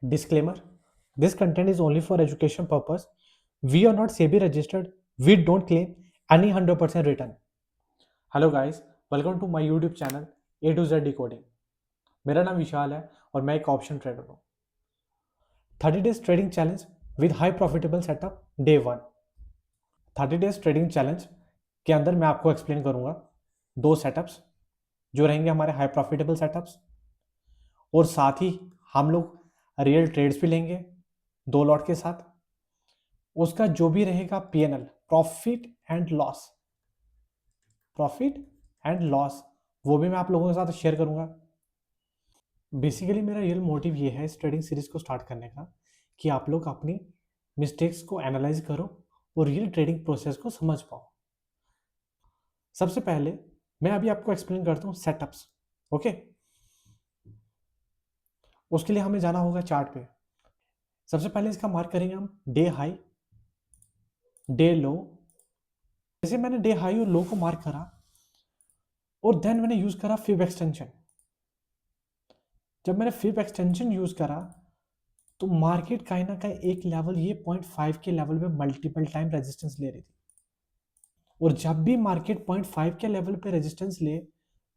Disclaimer: this content is only for education purpose. We are not SEBI registered. We don't claim any 100% return. Hello guys, welcome to my YouTube channel A to Z Decoding. मेरा नाम विशाल है और मैं एक option trader हूँ. 30 days trading challenge with high profitable setup day 1. 30 days trading challenge के अंदर मैं आपको एक्सप्लेन करूंगा दो सेटअप्स जो रहेंगे हमारे हाई प्रॉफिटेबल सेटअप्स, और साथ ही हम लोग रियल ट्रेड्स भी लेंगे 2 लॉट के साथ. उसका जो भी रहेगा पीएनएल, प्रॉफिट एंड लॉस, वो भी मैं आप लोगों के साथ शेयर करूंगा. बेसिकली मेरा रियल मोटिव ये है इस ट्रेडिंग सीरीज को स्टार्ट करने का कि आप लोग अपनी मिस्टेक्स को एनालाइज करो और रियल ट्रेडिंग प्रोसेस को समझ पाओ. सबसे पहले मैं अभी आपको एक्सप्लेन करता हूँ सेटअप्स. ओके, उसके लिए हमें जाना होगा चार्ट पे. सबसे पहले इसका मार्क करेंगे हम डे हाई, डे लो. जैसे मैंने डे हाई और लो को मार्क करा और देन मैंने यूज करा फिब एक्सटेंशन. जब मैंने फिब एक्सटेंशन यूज करा तो मार्केट कहीं ना कहीं एक लेवल ये 0.5 के लेवल पे मल्टीपल टाइम रेजिस्टेंस ले रही थी. और जब भी मार्केट 0.5 के लेवल पे रेजिस्टेंस ले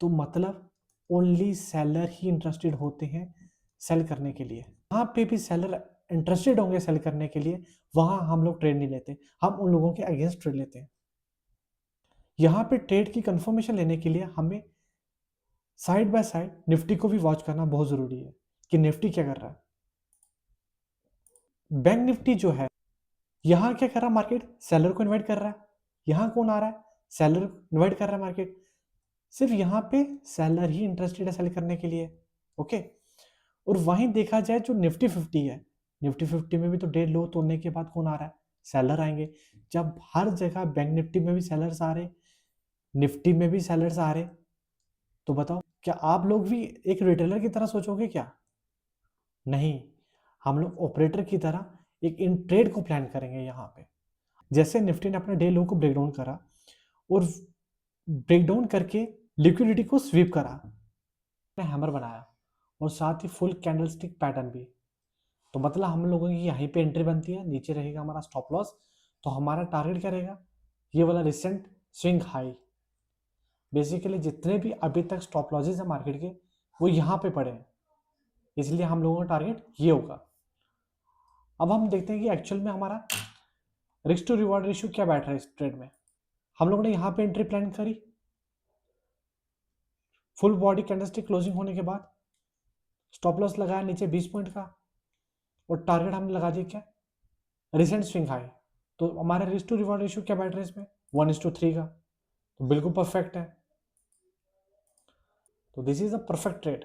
तो मतलब ओनली सेलर ही इंटरेस्टेड होते हैं सेल करने के लिए. वहां पे भी सेलर इंटरेस्टेड होंगे सेल करने के लिए, वहां हम लोग ट्रेड नहीं लेते, हम उन लोगों के अगेंस्ट ट्रेड लेते हैं. यहाँ पे ट्रेड की कंफर्मेशन लेने के लिए हमें साइड बाय साइड निफ्टी को भी वॉच करना बहुत जरूरी है कि निफ्टी क्या कर रहा है. बैंक निफ्टी जो है, यहाँ क्या कर रहा है मार्केट, सेलर को इन्वाइट कर रहा है. यहाँ कौन आ रहा है, सेलर इन्वाइट कर रहा है मार्केट. सिर्फ यहाँ पे सेलर ही इंटरेस्टेड है सेल करने के लिए. ओके, और वहीं देखा जाए जो निफ्टी 50 है, निफ्टी 50 में भी तो डे लो तोड़ने के बाद कौन आ रहा है, सेलर आएंगे. जब हर जगह बैंक निफ्टी में भी सेलर्स आ रहे, निफ्टी में भी सेलर्स आ रहे, तो बताओ क्या आप लोग भी एक रिटेलर की तरह सोचोगे क्या? नहीं, हम लोग ऑपरेटर की तरह एक इन ट्रेड को प्लान करेंगे. यहाँ पे जैसे निफ्टी ने अपने डे लो को ब्रेक डाउन करा और ब्रेक डाउन करके लिक्विडिटी को स्वीप करा, हैमर बनाया और साथ ही फुल कैंडलस्टिक पैटर्न भी. तो मतलब हम लोगों की यहीं पे एंट्री बनती है, नीचे रहेगा हमारा स्टॉप लॉस. तो हमारा टारगेट क्या रहेगा, ये वाला रिसेंट स्विंग हाई. बेसिकली जितने भी अभी तक स्टॉप लॉसेज है मार्केट के वो यहाँ पे पड़े हैं, इसलिए हम लोगों का टारगेट ये होगा. अब हम देखते हैं कि एक्चुअल में हमारा रिस्क टू रिवॉर्ड रेशियो क्या बैठ रहा है इस ट्रेड में. हम लोगों ने यहाँ पे एंट्री प्लान करी, फुल बॉडी कैंडलस्टिक क्लोजिंग होने के बाद स्टॉप लॉस लगाया नीचे 20 पॉइंट का और टारगेट हमने लगा दिया क्या, रिसेंट स्विंग हाई. तो हमारा रिस्क टू रिवॉर्ड रेशियो क्या बैठ रहा है इसमें, 1:3 का. तो बिल्कुल परफेक्ट है. तो this is a perfect trade.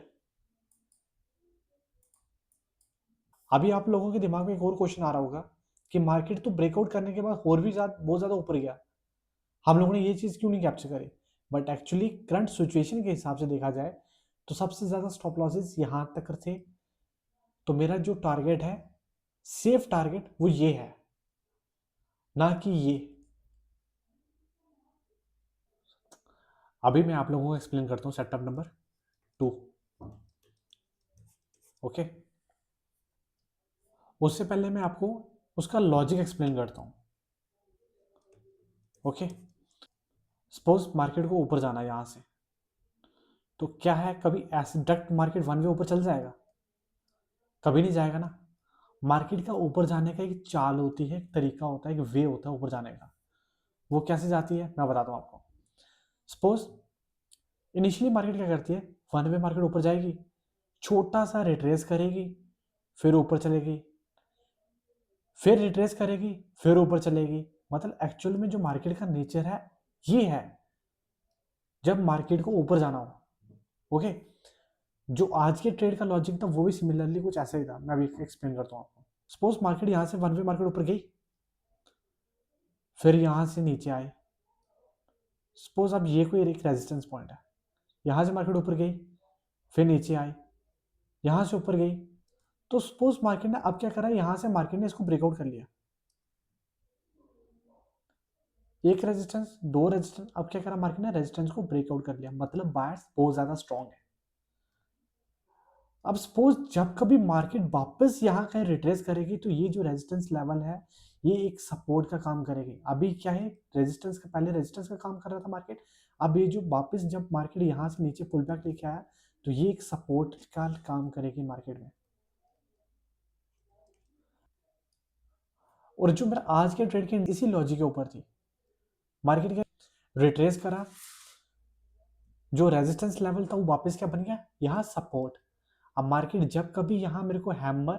अभी आप लोगों के दिमाग में एक और क्वेश्चन आ रहा होगा कि मार्केट तो ब्रेकआउट करने के बाद और भी बहुत ज्यादा ऊपर गया, हम लोगों ने ये चीज क्यों नहीं कैप्चर करी. बट एक्चुअली करंट सिचुएशन के हिसाब से देखा जाए तो सबसे ज्यादा स्टॉप लॉसेस यहां तक थे. तो मेरा जो टारगेट है, सेफ टारगेट, वो ये है, ना कि ये. अभी मैं आप लोगों को एक्सप्लेन करता हूं सेटअप नंबर 2. ओके, उससे पहले मैं आपको उसका लॉजिक एक्सप्लेन करता हूं. ओके, सपोज मार्केट को ऊपर जाना है यहां से, तो क्या है, कभी ऐसे डायरेक्ट मार्केट वन वे ऊपर चल जाएगा, कभी नहीं जाएगा ना. मार्केट का ऊपर जाने का एक चाल होती है, एक तरीका होता है, एक वे होता है ऊपर जाने का. वो कैसे जाती है मैं बताता हूँ आपको. सपोज इनिशियली मार्केट क्या करती है, वन वे मार्केट ऊपर जाएगी, छोटा सा रिट्रेस करेगी, फिर ऊपर चलेगी, फिर रिट्रेस करेगी, फिर ऊपर चलेगी. मतलब एक्चुअल में जो मार्केट का नेचर है ये है, जब मार्केट को ऊपर जाना हो. ओके, जो आज के ट्रेड का लॉजिक था वो भी सिमिलरली कुछ ऐसा ही था. मैं अभी एक्सप्लेन करता हूँ आपको. सपोज मार्केट यहां से वन वे मार्केट ऊपर गई, फिर यहां से नीचे आई. सपोज अब ये कोई एक रेजिस्टेंस पॉइंट है, यहां से मार्केट ऊपर गई, फिर नीचे आई, यहां से ऊपर गई. तो सपोज मार्केट ने अब क्या करा, यहां से मार्केट ने इसको ब्रेकआउट कर लिया, एक रेजिस्टेंस, दो रेजिस्टेंस. अब क्या करा मार्केट ने, रेजिस्टेंस को ब्रेकआउट कर लिया, मतलब बायर्स बहुत ज्यादा स्ट्रांग है. अब सपोज जब कभी मार्केट वापस यहाँ कहीं रिट्रेस करेगी तो ये जो रेजिस्टेंस लेवल है ये एक सपोर्ट का काम करेगी। अभी क्या है, रेजिस्टेंस का, पहले रेजिस्टेंस का काम कर रहा था मार्केट, अब ये जो वापस जब मार्केट यहाँ से नीचे पुल बैक लेके आया तो ये एक सपोर्ट का काम करेगी मार्केट में। और जो मेरा आज के ट्रेड की इसी लॉजिक के ऊपर थी, मार्केट के रिट्रेस करा, जो रेजिस्टेंस लेवल था वो वापस क्या बन गया, यहाँ सपोर्ट। अब मार्केट जब कभी यहाँ मेरे को hammer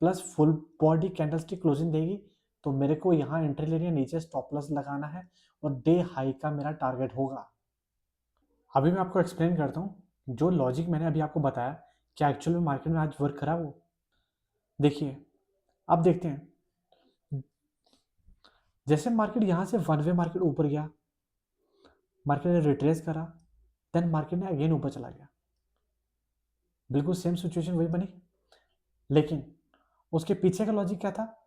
plus full body candlestick closing देगी तो मेरे को यहाँ एंट्री लेनी है, नीचे स्टॉप लॉस लगाना है और डे हाई का मेरा टारगेट होगा। अभी मैं आपको एक्सप्लेन करता हूँ जो लॉजिक मैंने अभी आपको बताया क्या एक्चुअल में मार्केट में आज वर्क करा वो। देखिए अब देखते हैं, जैसे मार्केट यहाँ से वन वे मार्केट ऊपर गया, मार्केट ने रिट्रेस करा, देन मार्केट ने अगेन ऊपर चला गया, बिल्कुल सेम सिचुएशन वही बनी। लेकिन उसके पीछे का लॉजिक क्या था,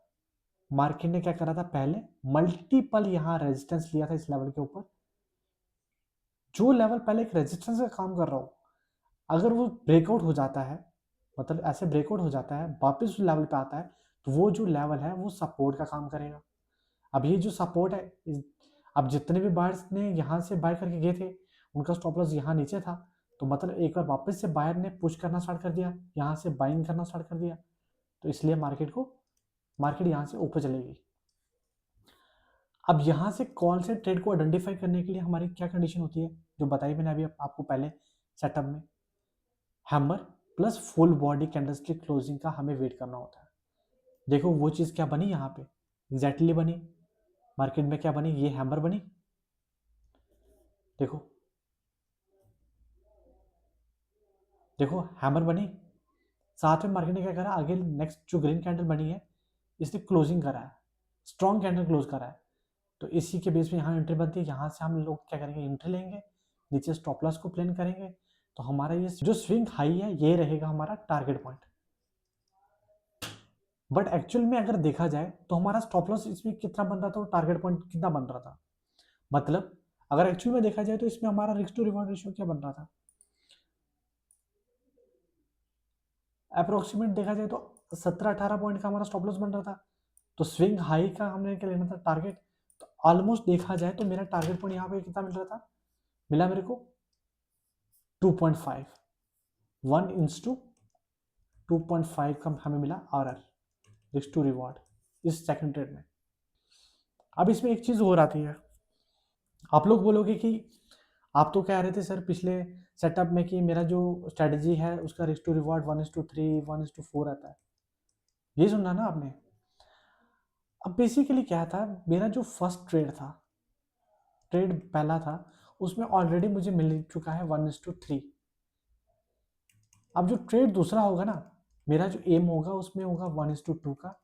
मार्केट ने क्या करा था, पहले मल्टीपल यहाँ रेजिस्टेंस लिया था इस लेवल के ऊपर। जो लेवल पहले एक रेजिस्टेंस का काम कर रहा हो, अगर वो ब्रेकआउट हो जाता है, मतलब ऐसे ब्रेकआउट हो जाता है वापस उस लेवल पे आता है तो वो जो लेवल है वो सपोर्ट का काम करेगा। अब ये जो सपोर्ट है, अब जितने भी बायर्स ने यहाँ से बाय करके गए थे उनका स्टॉप लॉस यहाँ नीचे था, तो मतलब एक बार वापस से बायर ने पुश करना स्टार्ट कर दिया, यहाँ से बाइंग करना स्टार्ट कर दिया, तो इसलिए मार्केट यहाँ से ऊपर चलेगी। अब यहाँ से कॉल से ट्रेड को आइडेंटिफाई करने के लिए हमारी क्या कंडीशन होती है, जो बताई मैंने अभी आपको पहले सेटअप में, hammer plus full body candlestick closing का हमें वेट करना होता है। देखो वो चीज़ क्या बनी यहाँ पे, एग्जैक्टली बनी मार्केट में क्या बनी, ये हैमर बनी। देखो देखो हैमर बनी, साथ में मार्केट ने क्या करा, आगे नेक्स्ट जो ग्रीन कैंडल बनी है इसने क्लोजिंग करा है, स्ट्रॉन्ग कैंडल क्लोज करा है, तो इसी के बेस में यहाँ एंट्री बनती है। यहाँ से हम लोग क्या करेंगे, एंट्री लेंगे, नीचे स्टॉप लॉस को प्लान करेंगे, तो हमारा ये जो स्विंग हाई है ये रहेगा हमारा टारगेट पॉइंट। बट एक्चुअल में अगर देखा जाए तो हमारा स्टॉप लॉस इसमें कितना बन रहा था और टारगेट पॉइंट कितना बन रहा था, मतलब अगर एक्चुअल में देखा जाए तो इसमें हमारा रिस्क टू रिवॉर्ड रेशियो क्या बन रहा था, अप्रोक्सीमेट देखा जाए तो 17-18 पॉइंट का हमारा स्टॉप लॉस बन रहा था। तो स्विंग हाई का हमने क्या लेना था, टारगेट, तो ऑलमोस्ट देखा जाए तो मेरा टारगेट पॉइंट यहाँ पे कितना मिल रहा था, मिला मेरे को 2.5, 1:2.5 का हमें मिला RR, रिस्क टू रिवॉर्ड, इस सेकंड ट्रेड में। अब इसमें एक चीज़ और आती है, आप लोग बोलोगे कि आप तो कह रहे थे सर पिछले सेटअप में कि मेरा जो स्ट्रेटजी है उसका रिस्क टू रिवॉर्ड 1:3, 1:4 आता है, ये सुनना ना आपने। अब बेसिकली क्या था, मेरा जो फर्स्ट ट्रेड पहला था उसमें ऑलरेडी मुझे मिल चुका है 1:3। अब जो ट्रेड दूसरा होगा ना, मेरा जो एम होगा उसमें होगा 1:2 का,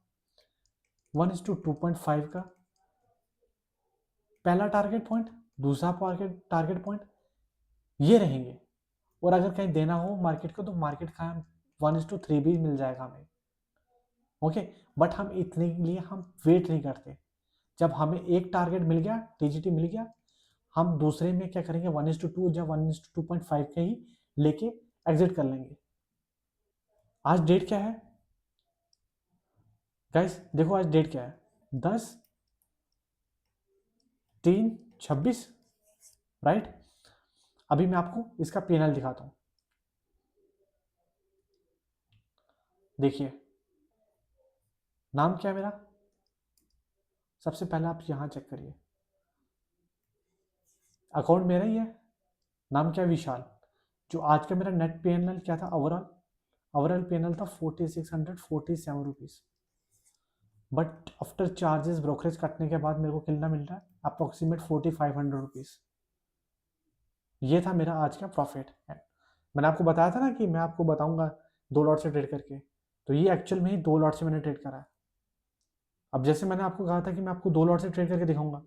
1:2.5 का पहला टारगेट पॉइंट, दूसरा टारगेट पॉइंट ये रहेंगे। और अगर कहीं देना हो मार्केट को तो मार्केट का 1:3 भी मिल जाएगा हमें, ओके। बट हम इतने के लिए हम वेट नहीं करते, जब हमें एक टारगेट मिल गया, टीजीटी मिल गया, हम दूसरे में क्या करेंगे, 1:2 या 1:2.5 के ही लेके एग्जिट कर लेंगे। आज डेट क्या है गाइस, देखो आज डेट क्या है, 10/3/26, राइट। अभी मैं आपको इसका पैनल दिखाता हूँ, देखिए नाम क्या है मेरा, सबसे पहले आप यहाँ चेक करिए, अकाउंट मेरा ही है, नाम क्या है, विशाल। जो आज का मेरा नेट पैनल क्या था, ओवरऑल पैनल था 4647 rupees, but after charges brokerage कटने के बाद मेरे को कितना मिल रहा है, अप्रोक्सीमेट 4500 रुपीज़। ये था मेरा आज का प्रॉफिट। मैंने आपको बताया था ना कि मैं आपको बताऊंगा 2 लॉट से ट्रेड करके, तो ये एक्चुअल में ही 2 लॉट से मैंने ट्रेड करा है। अब जैसे मैंने आपको कहा था कि मैं आपको 2 लॉट से ट्रेड करके दिखाऊंगा,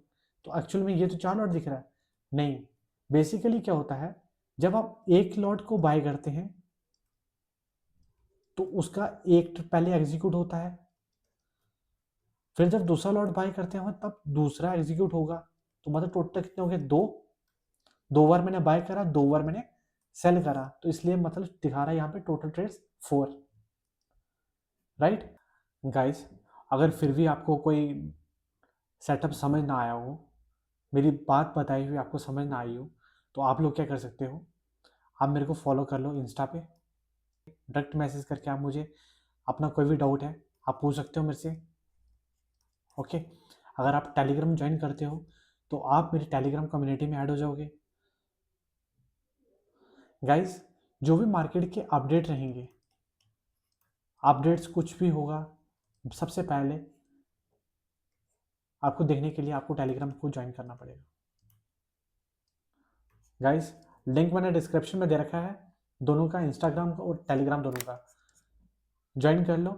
तो एक्चुअल में ये तो 4 लॉट दिख रहा है, नहीं। बेसिकली क्या होता है, जब आप एक लॉट को बाय करते हैं तो उसका एक पहले एग्जीक्यूट होता है, फिर जब दूसरा लॉट बाय करते हैं तब दूसरा एग्जीक्यूट होगा, तो मतलब टोटल कितने हो गए, 2 बार मैंने बाय करा, 2 बार मैंने सेल करा, तो इसलिए मतलब दिखा रहा है यहाँ पे टोटल ट्रेड्स 4, राइट गाइस। अगर फिर भी आपको कोई सेटअप समझ ना आया हो, मेरी बात बताई हुई आपको समझ ना आई हो, तो आप लोग क्या कर सकते हो, आप मेरे को फॉलो कर लो इंस्टा पे, डायरेक्ट मैसेज करके आप मुझे अपना कोई भी डाउट है आप पूछ सकते हो मेरे से। ओके, अगर आप टेलीग्राम ज्वाइन करते हो तो आप मेरी टेलीग्राम कम्युनिटी में ऐड हो जाओगे। गाइस, जो भी मार्केट के अपडेट रहेंगे, अपडेट्स कुछ भी होगा, सबसे पहले आपको देखने के लिए आपको टेलीग्राम को ज्वाइन करना पड़ेगा। गाइस, लिंक मैंने डिस्क्रिप्शन में दे रखा है दोनों का, इंस्टाग्राम का और टेलीग्राम दोनों का, ज्वाइन कर लो।